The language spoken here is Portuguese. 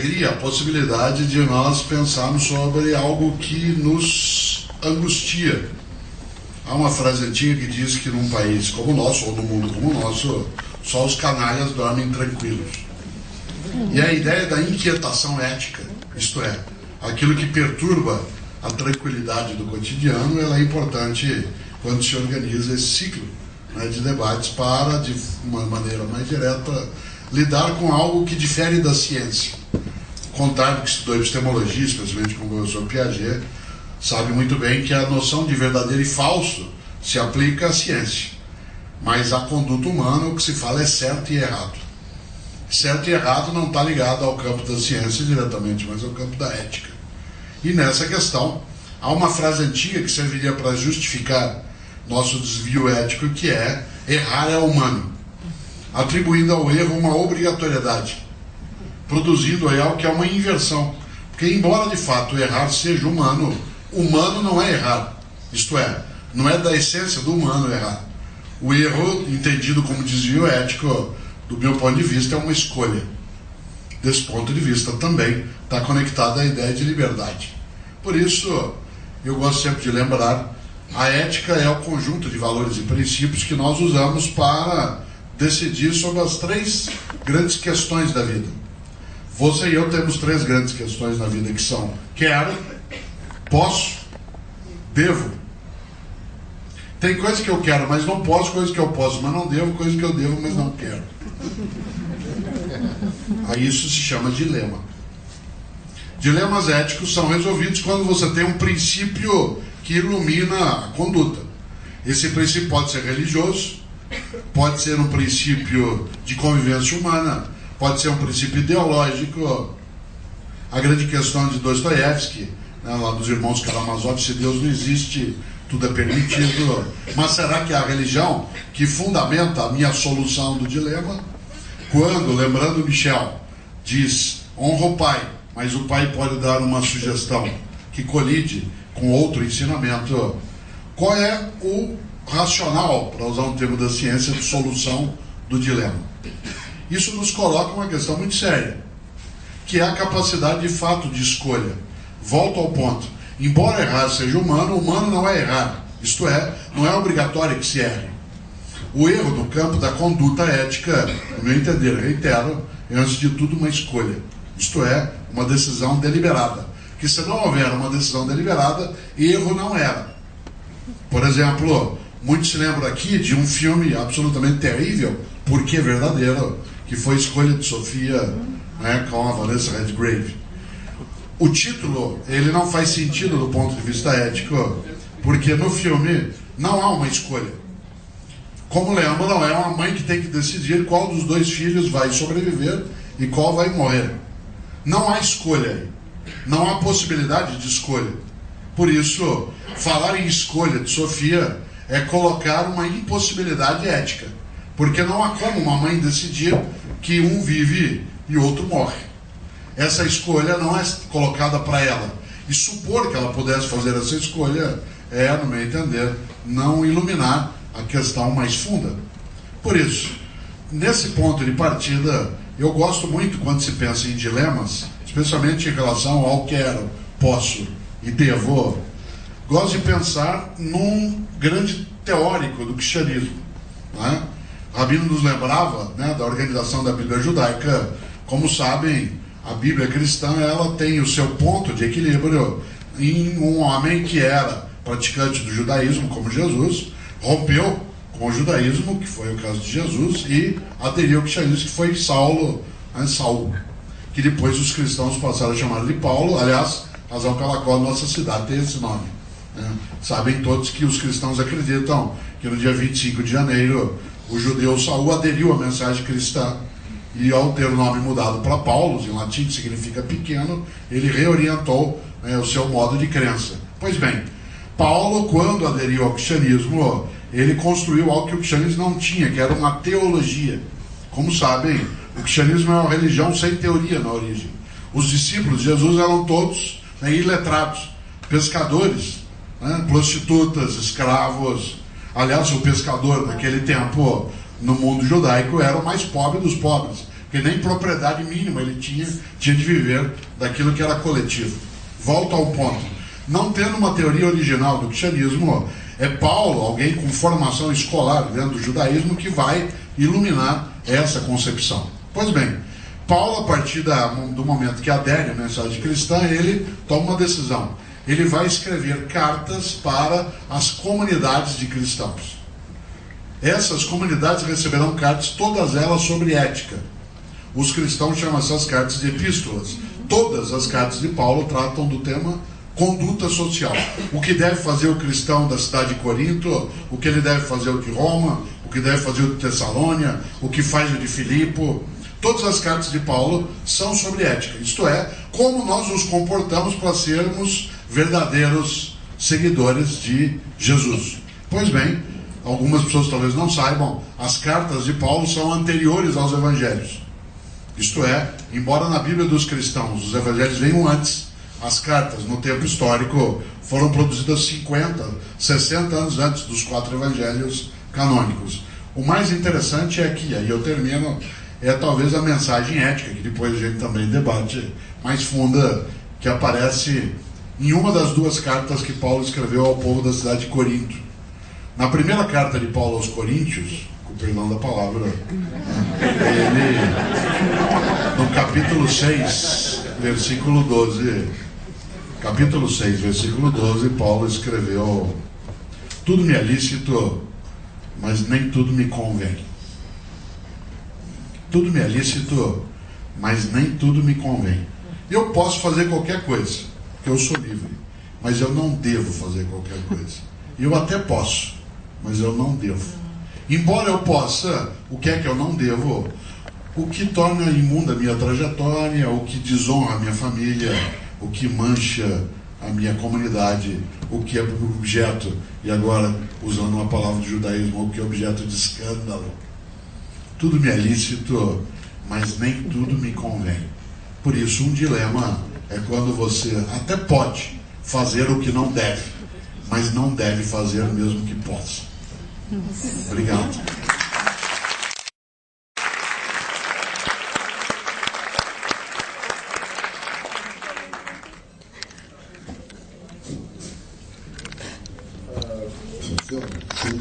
cria a possibilidade de nós pensarmos sobre algo que nos angustia. Há uma frase antiga que diz que num país como o nosso, ou num mundo como o nosso, só os canalhas dormem tranquilos. E a ideia da inquietação ética, isto é, aquilo que perturba a tranquilidade do cotidiano, ela é importante quando se organiza esse ciclo, né, de debates para, de uma maneira mais direta, lidar com algo que difere da ciência. O contrário que estudou epistemologia, especialmente com o professor Piaget, sabe muito bem que a noção de verdadeiro e falso se aplica à ciência. Mas a conduta humana, o que se fala é certo e errado. Certo e errado não está ligado ao campo da ciência diretamente, mas ao campo da ética. E nessa questão, há uma frase antiga que serviria para justificar nosso desvio ético, que é: errar é humano, atribuindo ao erro uma obrigatoriedade, produzindo aí algo que é uma inversão. Porque, embora de fato errar seja humano, humano não é errar. Isto é, não é da essência do humano errar. O erro, entendido como desvio ético, do meu ponto de vista, é uma escolha. Desse ponto de vista também está conectada à ideia de liberdade. Por isso, eu gosto sempre de lembrar, a ética é o conjunto de valores e princípios que nós usamos para decidir sobre as três grandes questões da vida. Você e eu temos três grandes questões na vida, que são: quero, posso, devo. Tem coisa que eu quero, mas não posso, coisa que eu posso, mas não devo, coisa que eu devo, mas não quero. Aí isso se chama dilema. Dilemas éticos são resolvidos quando você tem um princípio que ilumina a conduta. Esse princípio pode ser religioso, pode ser um princípio de convivência humana, pode ser um princípio ideológico. A grande questão de Dostoiévski, né, lá dos irmãos Karamazov: se Deus não existe, tudo é permitido. Mas será que é a religião que fundamenta a minha solução do dilema? Quando, lembrando Michel, diz: honra o pai, mas o pai pode dar uma sugestão que colide com outro ensinamento. Qual é o racional, para usar um termo da ciência, de solução do dilema? Isso nos coloca uma questão muito séria, que é a capacidade de fato de escolha. Volto ao ponto: embora errar seja humano, o humano não é errar. Isto é, não é obrigatório que se erre. O erro no campo da conduta ética, no meu entender, reitero, é antes de tudo uma escolha. Isto é, uma decisão deliberada. Que se não houver uma decisão deliberada, erro não era. Por exemplo, muitos se lembram aqui de um filme absolutamente terrível, porque verdadeiro, que foi Escolha de Sofia, né, com a Vanessa Redgrave. O título, ele não faz sentido do ponto de vista ético, porque no filme não há uma escolha. Como lembra, não é uma mãe que tem que decidir qual dos dois filhos vai sobreviver e qual vai morrer. Não há escolha aí. Não há possibilidade de escolha. Por isso, falar em escolha de Sofia é colocar uma impossibilidade ética. Porque não há como uma mãe decidir que um vive e outro morre. Essa escolha não é colocada para ela. E supor que ela pudesse fazer essa escolha é, no meu entender, não iluminar a questão mais funda. Por isso, nesse ponto de partida, eu gosto muito quando se pensa em dilemas, especialmente em relação ao quero, posso e devo. Gosto de pensar num grande teórico do cristianismo, né? Rabino nos lembrava, né, da organização da Bíblia judaica. Como sabem, a Bíblia cristã, ela tem o seu ponto de equilíbrio em um homem que era praticante do judaísmo, como Jesus, rompeu com o judaísmo, que foi o caso de Jesus, e aderiu ao cristianismo, que foi Saulo, né, Saul, que depois os cristãos passaram a chamar de Paulo. Aliás, razão pela qual a nossa cidade tem esse nome, né? Sabem todos que os cristãos acreditam que no dia 25 de janeiro o judeu Saul aderiu à mensagem cristã, e ao ter o nome mudado para Paulo, em latim que significa pequeno, ele reorientou, né, o seu modo de crença. Pois bem, Paulo, quando aderiu ao cristianismo, ele construiu algo que o cristianismo não tinha, que era uma teologia. Como sabem, o cristianismo é uma religião sem teoria na origem. Os discípulos de Jesus eram todos, né, iletrados, pescadores, né, prostitutas, escravos. Aliás, o pescador naquele tempo, no mundo judaico, era o mais pobre dos pobres. porque nem propriedade mínima ele tinha de viver daquilo que era coletivo. Volto ao ponto. Não tendo uma teoria original do cristianismo, é Paulo, alguém com formação escolar dentro do judaísmo, que vai iluminar essa concepção. Pois bem, Paulo, a partir do momento que adere à mensagem cristã, ele toma uma decisão. Ele vai escrever cartas para as comunidades de cristãos. Essas comunidades receberão cartas, todas elas sobre ética. Os cristãos chamam essas cartas de epístolas. Todas as cartas de Paulo tratam do tema conduta social. O que deve fazer o cristão da cidade de Corinto, o que ele deve fazer o de Roma, o que deve fazer o de Tessalônia, o que faz o de Filipe. Todas as cartas de Paulo são sobre ética. Isto é, como nós nos comportamos para sermos verdadeiros seguidores de Jesus. Pois bem, algumas pessoas talvez não saibam, as cartas de Paulo são anteriores aos evangelhos. Isto é, embora na Bíblia dos cristãos os evangelhos venham antes, as cartas no tempo histórico foram produzidas 50, 60 anos antes dos 4 evangelhos canônicos. O mais interessante é que, aí eu termino, é talvez a mensagem ética, que depois a gente também debate, mais funda, que aparece em uma das 2 cartas que Paulo escreveu ao povo da cidade de Corinto. Na primeira carta de Paulo aos Coríntios, com perdão da palavra, ele, no capítulo 6, versículo 12, Paulo escreveu: tudo me é lícito, mas nem tudo me convém. Tudo me é lícito, mas nem tudo me convém. Eu posso fazer qualquer coisa, porque eu sou livre, mas eu não devo fazer qualquer coisa. Eu até posso, mas eu não devo. Embora eu possa, o que é que eu não devo? O que torna imunda a minha trajetória, o que desonra a minha família, o que mancha a minha comunidade, o que é objeto, e agora, usando uma palavra do judaísmo, o que é objeto de escândalo. Tudo me é lícito, mas nem tudo me convém. Por isso, um dilema é quando você até pode fazer o que não deve, mas não deve fazer mesmo que possa. Obrigado. Funciona? Sim.